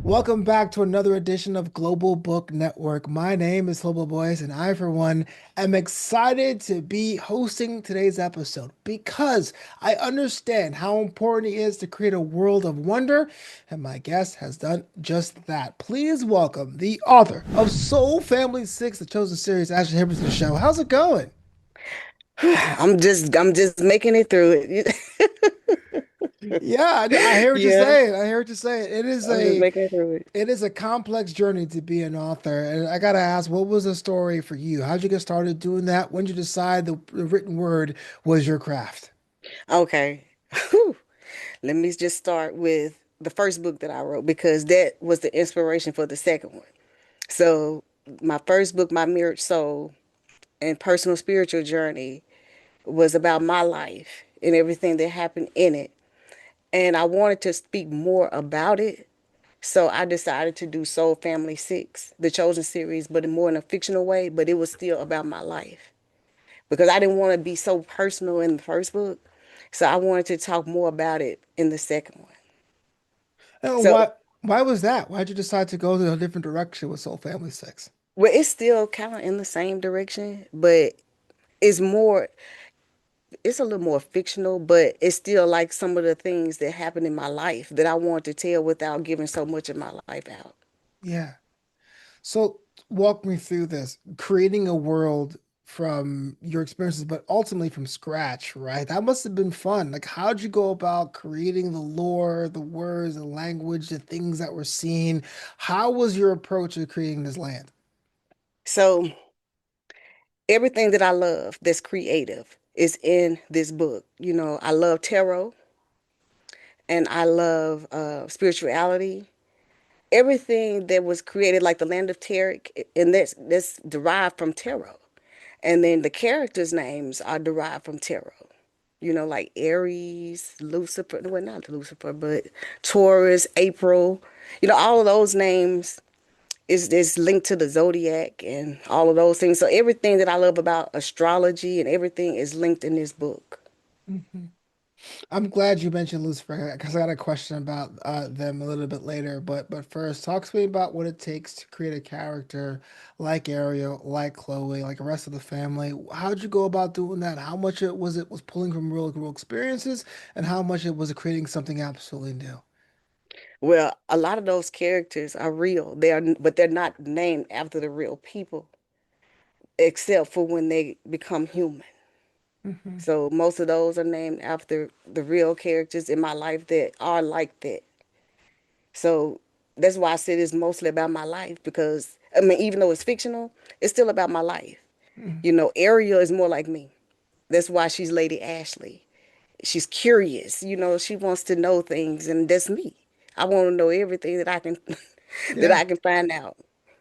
Welcome back to another edition of Global Book Network. My name is Global Boys, and I, for one, am excited to be hosting today's episode because I understand how important it is to create a world of wonder, and my guest has done just that. Please welcome the author of Soul Family 6, the chosen series, Ashley Hibbler, to the show. How's it going? I'm just making it through it. Yeah, I hear what you're Yeah, saying. I hear what you're saying. I'm just making it through it. It is a complex journey to be an author. And I gotta ask, what was the story for you? How'd you get started doing that? When did you decide the written word was your craft? Okay. Whew. Let me just start with the first book that I wrote because that was the inspiration for the second one. So, my first book, My Mirrored Soul and Personal Spiritual Journey, was about my life and everything that happened in it. And I wanted to speak more about it. So I decided to do Soul Family 6, the Chosen series, but more in a fictional way, but it was still about my life. Because I didn't want to be so personal in the first book. So I wanted to talk more about it in the second one. And So, why was that? Why'd you decide to go to a different direction with Soul Family 6? well, it's still kind of in the same direction, but it's more, it's a little more fictional, but it's still like some of the things that happened in my life that I want to tell without giving so much of my life out. Yeah. So walk me through this, creating a world from your experiences, but ultimately from scratch, right? That must have been fun. Like, how'd you go about creating the lore, the words, the language, the things that were seen? How was your approach to creating this land? So everything that I love that's creative is in this book. You know, I love tarot and I love spirituality. Everything that was created, like the land of Tarot, and that's derived from tarot. And then the characters' names are derived from tarot. You know, like Aries, Lucifer, well, not Lucifer, but Taurus, April. You know, all of those names is linked to the zodiac and all of those things. So everything that I love about astrology and everything is linked in this book. Mhm. I'm glad you mentioned Lucifer because I got a question about them a little bit later. But first, talk to me about what it takes to create a character like Ariel, like Chloe, like the rest of the family. How'd you go about doing that? How much it was pulling from real experiences, and how much it was creating something absolutely new? Well, a lot of those characters are real. But they're not named after the real people, except for when they become human. Hmm. So most of those are named after the real characters in my life that are like that. So that's why I said it's mostly about my life because I mean, even though it's fictional, it's still about my life. Hmm. You know, Ariel is more like me. That's why she's Lady Ashley. She's curious, you know, she wants to know things, and that's me. I want to know everything that I can that Yeah, I can find out.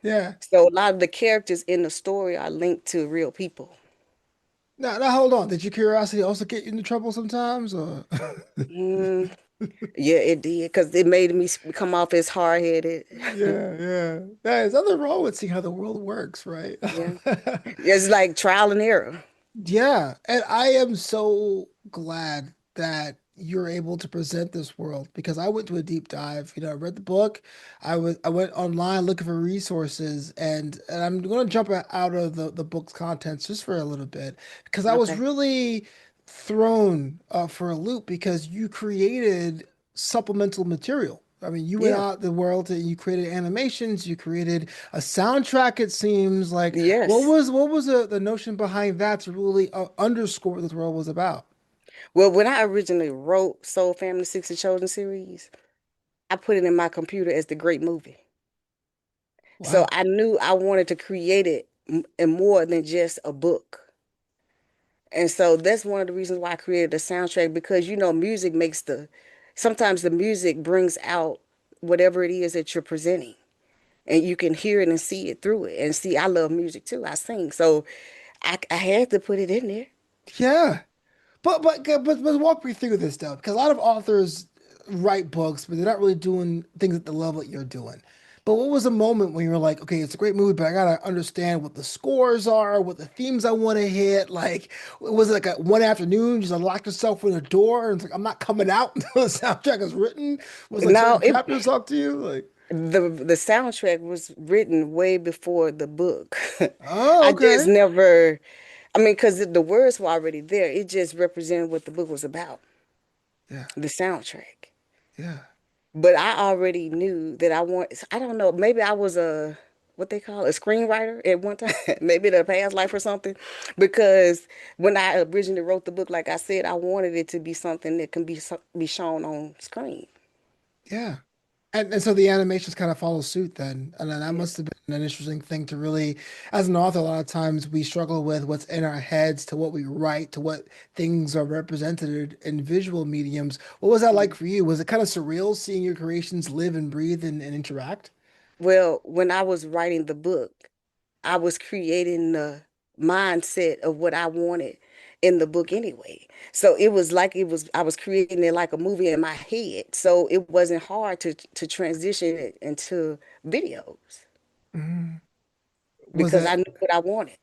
yeah. So a lot of the characters in the story are linked to real people. Now hold on. Did your curiosity also get you into trouble sometimes, or? Mm, yeah, it did because it made me come off as hard headed. Yeah, yeah. There's nothing wrong with seeing how the world works, right? Yeah, it's like trial and error. Yeah, and I am so glad that you're able to present this world because I went to a deep dive. I read the book. I went online looking for resources, and I'm going to jump out of the book's contents just for a little bit because I was Okay. really thrown for a loop because you created supplemental material. I mean, you went Yeah. out the world and you created animations, you created a soundtrack, it seems like. Yes. What was the notion behind that to really underscore what this world was about? Well, when I originally wrote Soul Family 60 Chosen series, I put it in my computer as the great movie. So Wow. I knew I wanted to create it in more than just a book. And so that's one of the reasons why I created a soundtrack because you know music makes the sometimes the music brings out whatever it is that you're presenting. And you can hear it and see it through it. And see, I love music too. I sing. So I had to put it in there. Yeah. But walk me through this though, because a lot of authors write books, but they're not really doing things at the level that you're doing. But what was a moment when you were like, okay, it's a great movie, but I gotta understand what the scores are, what the themes I want to hit. Like, was it like a one afternoon, you just locked yourself in a door and it's like, I'm not coming out until the soundtrack is written? Was like No, certain chapters talk to you? Like, The soundtrack was written way before the book. Oh, I just okay. never, I mean, because the words were already there. It just represented what the book was about, Yeah, the soundtrack. yeah, But I already knew that I don't know, maybe I was what they call a screenwriter at one time, maybe in a past life or something. Because when I originally wrote the book, like I said, I wanted it to be something that can be shown on screen. yeah. And so the animations kind of follow suit then. And then that Yeah. must have been an interesting thing to really, as an author, a lot of times we struggle with what's in our heads to what we write, to what things are represented in visual mediums. What was that like Mhm. for you? Was it kind of surreal seeing your creations live and breathe and interact? Well, when I was writing the book, I was creating the mindset of what I wanted in the book anyway. So I was creating it like a movie in my head. So it wasn't hard to transition it into videos Mhm. Was because I it knew what I wanted.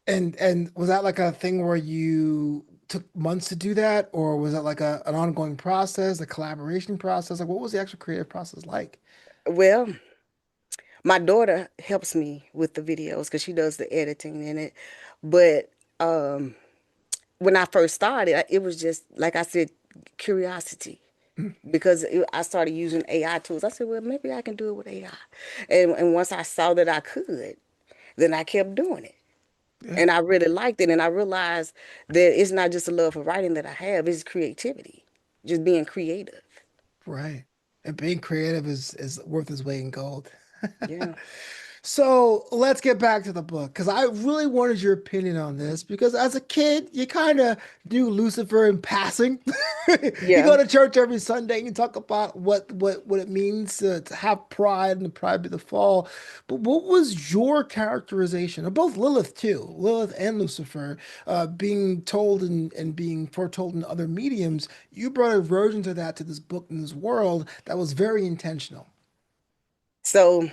and was that like a thing where you took months to do that, or was that like an ongoing process, a collaboration process? Like what was the actual creative process like? Well, my daughter helps me with the videos because she does the editing in it. But um, when I first started, it was just like I said, curiosity. Because I started using AI tools. I said, well, maybe I can do it with AI. And once I saw that I could, then I kept doing it. Yeah, And I really liked it. And I realized that it's not just a love for writing that I have, it's creativity, just being creative. right. And being creative is worth its weight in gold. Yeah. So let's get back to the book because I really wanted your opinion on this because as a kid, you kind of knew Lucifer in passing. You go Yeah. to church every Sunday and you talk about what it means to have pride and the pride be the fall. But what was your characterization of both Lilith too, Lilith and Lucifer, being told and being foretold in other mediums? You brought a version to that to this book and this world that was very intentional. So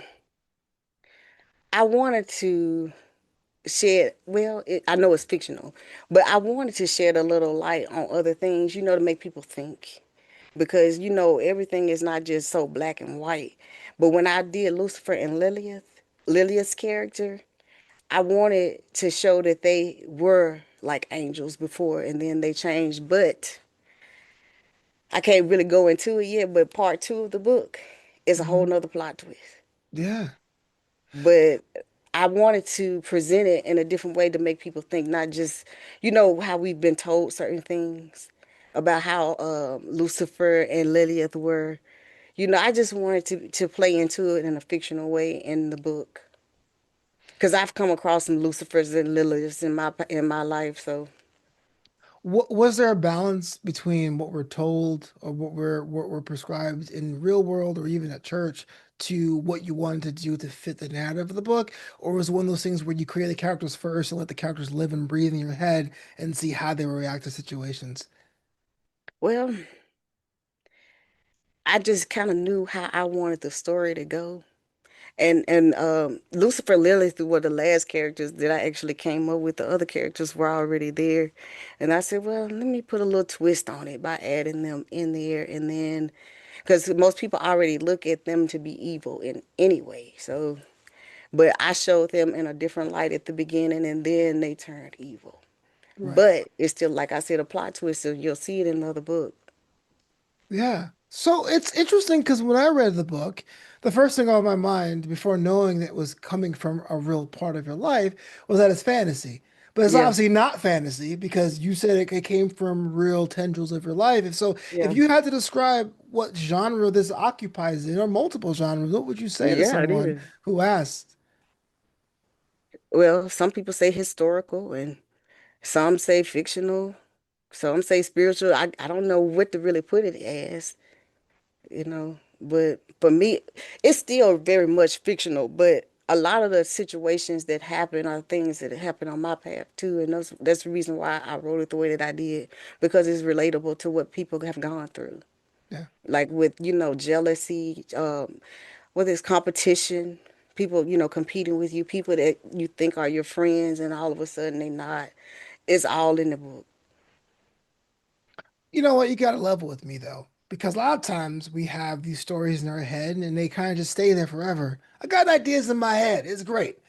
I wanted to I know it's fictional, but I wanted to shed a little light on other things, to make people think. Because, everything is not just so black and white. But when I did Lucifer and Lilith's character, I wanted to show that they were like angels before and then they changed. But I can't really go into it yet, but part two of the book is a whole Mhm. nother plot twist. Yeah. But I wanted to present it in a different way to make people think, not just, how we've been told certain things about how Lucifer and Lilith were. I just wanted to play into it in a fictional way in the book. Because I've come across some Lucifers and Liliths in my life, so Was there a balance between what we're told or what we're prescribed in real world or even at church to what you wanted to do to fit the narrative of the book? Or was it one of those things where you create the characters first and let the characters live and breathe in your head and see how they will react to situations? well, I just kind of knew how I wanted the story to go. And Lucifer Lilith were the last characters that I actually came up with. The other characters were already there. And I said, well, let me put a little twist on it by adding them in there. And then, because most people already look at them to be evil in any way. So, but I showed them in a different light at the beginning and then they turned evil. Right. But it's still, like I said, a plot twist. So you'll see it in another book. Yeah. So it's interesting because when I read the book, the first thing on my mind before knowing that it was coming from a real part of your life was that it's fantasy. But it's Yeah. obviously not fantasy because you said it came from real tendrils of your life. If Yeah. you had to describe what genre this occupies in, or multiple genres, what would you say to Yeah, it someone is. who asked? Well, some people say historical and some say fictional. Some say spiritual. I don't know what to really put it as. But for me, it's still very much fictional. But a lot of the situations that happen are things that happen on my path too. And that's the reason why I wrote it the way that I did, because it's relatable to what people have gone through. Yeah. Like with, jealousy, with this competition, people, competing with you, people that you think are your friends and all of a sudden they not. It's all in the book. You know what? You got to level with me though. Because a lot of times we have these stories in our head and they kind of just stay there forever. I got ideas in my head. It's great.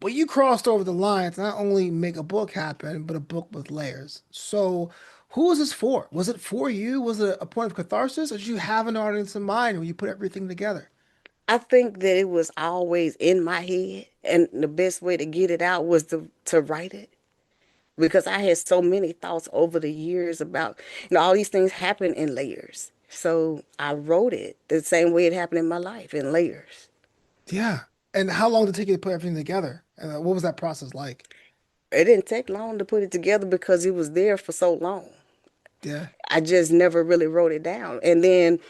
But you crossed over the line to not only make a book happen, but a book with layers. So, who was this for? Was it for you? Was it a point of catharsis, or did you have an audience in mind when you put everything together? I think that it was always in my head, and the best way to get it out was to write it because I had so many thoughts over the years about, all these things happen in layers. So I wrote it the same way it happened in my life in layers. Yeah. And how long did it take you to put everything together? And what was that process like? It didn't take long to put it together because it was there for so long. Yeah. I just never really wrote it down. And then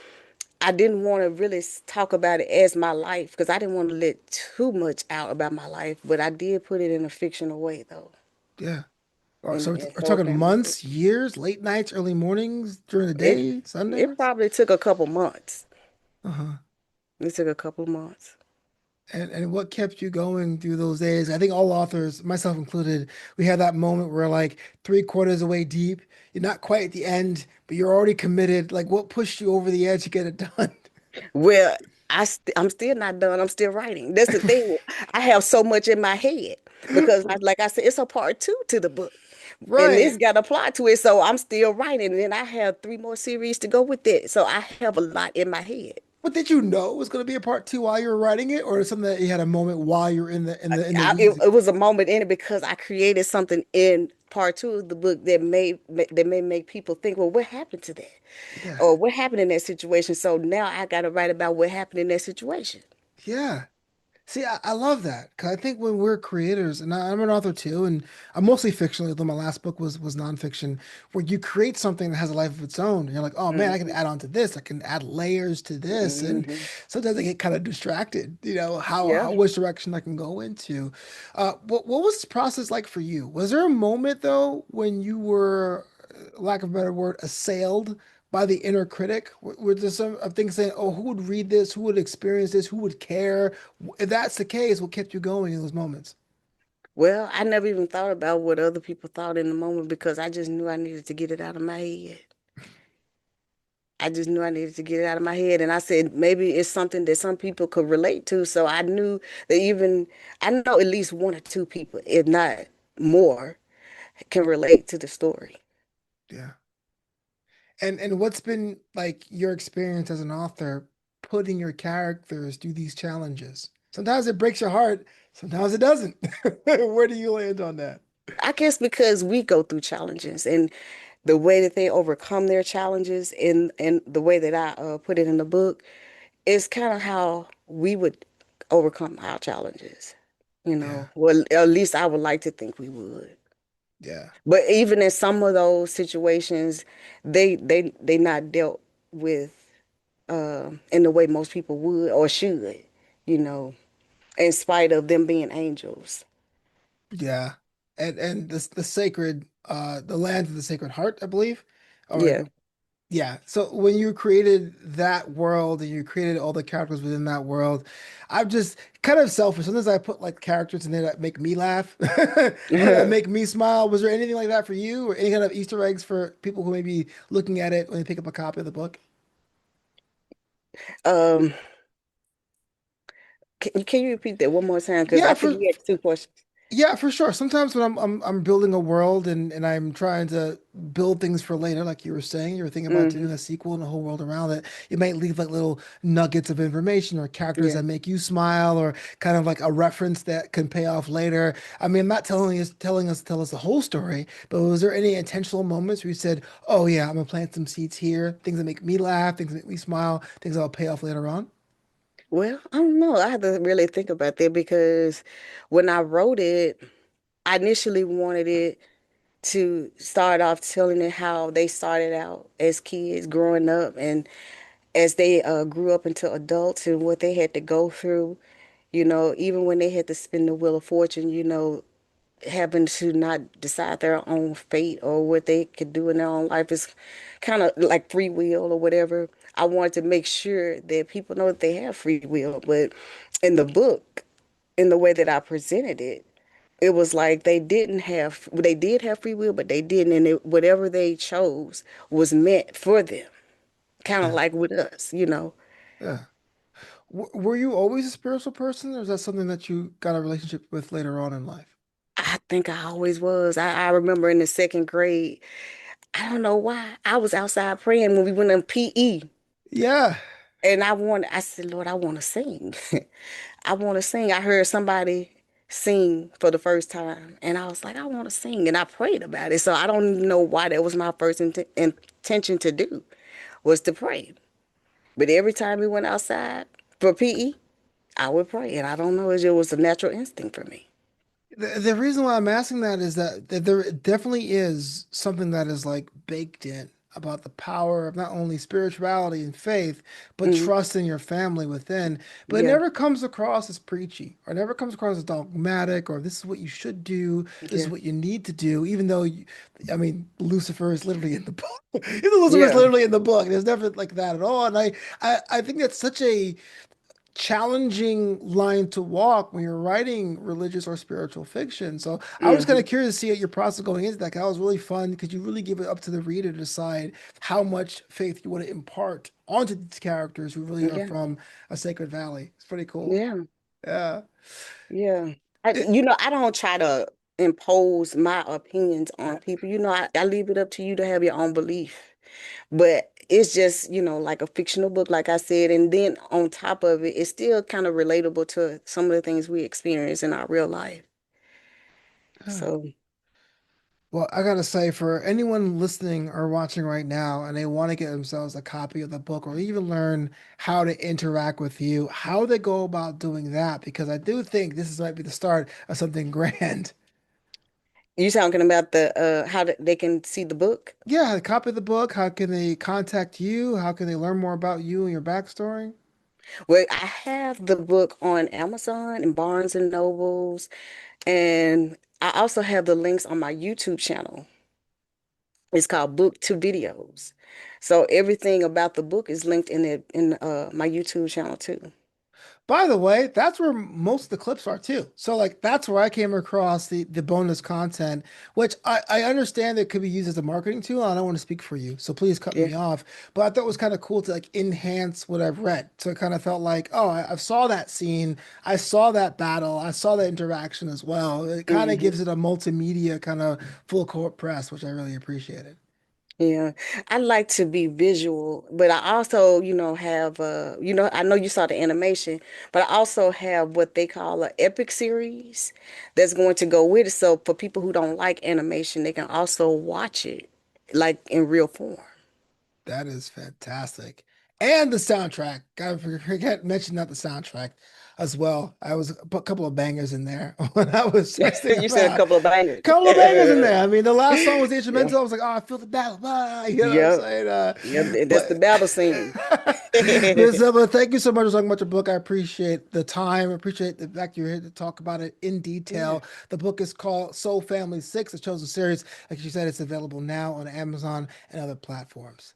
I didn't want to really talk about it as my life because I didn't want to let too much out about my life, but I did put it in a fictional way though. Yeah. All right, so And we're so it talking can read it. months, years, late nights, early mornings, during the It day, it Sundays? probably took a couple months. Uh-huh. It took a couple months. And what kept you going through those days? I think all authors, myself included, we have that moment where like three-quarters away deep, you're not quite at the end, but you're already committed. Like what pushed you over the edge to get it done? Well, I'm still not done. I'm still writing. That's the thing. I have so much in my head because, like I said, it's a part two to the book, and Right. this got a plot to it. So I'm still writing, and then I have three more series to go with it. So I have a lot in my head. But did you know it was going to be a part two while you were writing it, or something that you had a moment while you're in the It, weeds? it was a moment in it because I created something in part two of the book that may make people think, well, what happened to that, Yeah. or what happened in that situation. So now I got to write about what happened in that situation. Yeah. See, I love that because I think when we're creators, and I'm an author too, and I'm mostly fictional, although my last book was nonfiction, where you create something that has a life of its own. And you're like, oh man, I can Hmm. add on to this, I can add layers to this, and Hmm. sometimes I get kind of distracted, Yeah. how which direction I can go into. What was this process like for you? Was there a moment though when you were, lack of a better word, assailed by the inner critic? Were there some of things saying, oh, who would read this? Who would experience this? Who would care? If that's the case, what kept you going in those moments? Well, I never even thought about what other people thought in the moment because I just knew I needed to get it out of my head. I just knew I needed to get it out of my head. And I said, maybe it's something that some people could relate to. So I knew that I know at least one or two people, if not more, can relate to the story. Yeah. And what's been like your experience as an author putting your characters through these challenges? Sometimes it breaks your heart, sometimes it doesn't. Where do you land on that? I guess because we go through challenges and the way that they overcome their challenges and the way that I put it in the book is kind of how we would overcome our challenges. Yeah. Well, at least I would like to think we would. Yeah. But even in some of those situations, they not dealt with in the way most people would or should, you know, in spite of them being angels. Yeah. And the sacred the land of the Sacred Heart, I believe. Or Yeah. the Yeah. So when you created that world and you created all the characters within that world, I'm just kind of selfish. Sometimes I put like characters in there that make me laugh or that make me smile. Was there anything like that for you or any kind of Easter eggs for people who may be looking at it when they pick up a copy of the book? um, can you repeat that one more time? Because I Yeah, think you had two questions. Yeah, for sure. Sometimes when I'm building a world and I'm trying to build things for later, like you were saying, you were thinking about doing Hmm. a sequel and a whole world around it. You might leave like little nuggets of information or characters Yeah. that make you smile or kind of like a reference that can pay off later. I mean, I'm not telling us to tell us the whole story, but was there any intentional moments where you said, "Oh yeah, I'm gonna plant some seeds here, things that make me laugh, things that make me smile, things that'll pay off later on?" Well, I don't know. I had to really think about that because when I wrote it, I initially wanted it to start off telling it how they started out as kids growing up and as they grew up into adults and what they had to go through, even when they had to spin the wheel of fortune, having to not decide their own fate or what they could do in their own life is kind of like free will or whatever. I wanted to make sure that people know that they have free will, but in the book, in the way that I presented it, it was like they did have free will, but they didn't, and whatever they chose was meant for them. kind of Yeah. like with us, you know. Yeah. Were you always a spiritual person, or is that something that you got a relationship with later on in life? I think I always was. I remember in the second grade, I don't know why, I was outside praying when we went in PE. Yeah. And I said, Lord, I want to sing. I want to sing. I heard somebody sing for the first time, and I was like, I want to sing. And I prayed about it. So I don't even know why that was my first intention to do, was to pray. But every time we went outside for PE, I would pray. And I don't know, it was a natural instinct for me. The reason why I'm asking that is that there definitely is something that is like baked in about the power of not only spirituality and faith, but Hmm. trust in your family within. But it Yeah, never comes across as preachy or never comes across as dogmatic or this is what you should do, this is yeah, what you need to do, even though I mean, Lucifer is literally in the book. Even Lucifer is yeah, literally in the book. There's never like that at all. And I think that's such a challenging line to walk when you're writing religious or spiritual fiction. So I was kind hmm, of curious to see your process going into that. 'Cause that was really fun because you really give it up to the reader to decide how much faith you want to impart onto these characters who really are yeah, from a sacred valley. It's pretty cool. yeah, Yeah. yeah. It, I don't try to impose my opinions on people. I leave it up to you to have your own belief. But it's just, like a fictional book, like I said. And then on top of it, it's still kind of relatable to some of the things we experience in our real life. yeah. So, Well, I gotta say, for anyone listening or watching right now, and they want to get themselves a copy of the book or even learn how to interact with you, how they go about doing that, because I do think might be the start of something grand. you talking about they can see the book? Yeah, a copy of the book. How can they contact you? How can they learn more about you and your backstory? Well, I have the book on Amazon and Barnes and Nobles, and I also have the links on my YouTube channel. It's called Book to Videos. So everything about the book is linked in my YouTube channel too. By the way, that's where most of the clips are too. So like that's where I came across the bonus content, which I understand that could be used as a marketing tool. I don't want to speak for you, so please cut Yeah. me off. But I thought it was kind of cool to like enhance what I've read. So it kind of felt like, oh, I saw that scene, I saw that battle, I saw that interaction as well. It kind of Hmm. gives it a multimedia kind of full court press, which I really appreciated. Yeah, I like to be visual, but I also, have I know you saw the animation, but I also have what they call an epic series that's going to go with it. So for people who don't like animation, they can also watch it like in real form. That is fantastic. And the soundtrack. Gotta forget mention that the soundtrack as well. I was put a couple of bangers in there when I was testing You them said a out. couple of bangers. Couple of bangers in there. I mean, the last song was the Yeah. instrumental. I was like, oh, I feel the battle. Ah, you know what I'm Yep. saying? Yep. That's the But battle scene. Miss Emma, thank you so much for talking about your book. I appreciate the time. I appreciate the fact you're here to talk about it in Yeah. detail. The book is called Soul Family 6, a chosen series. Like you said, it's available now on Amazon and other platforms.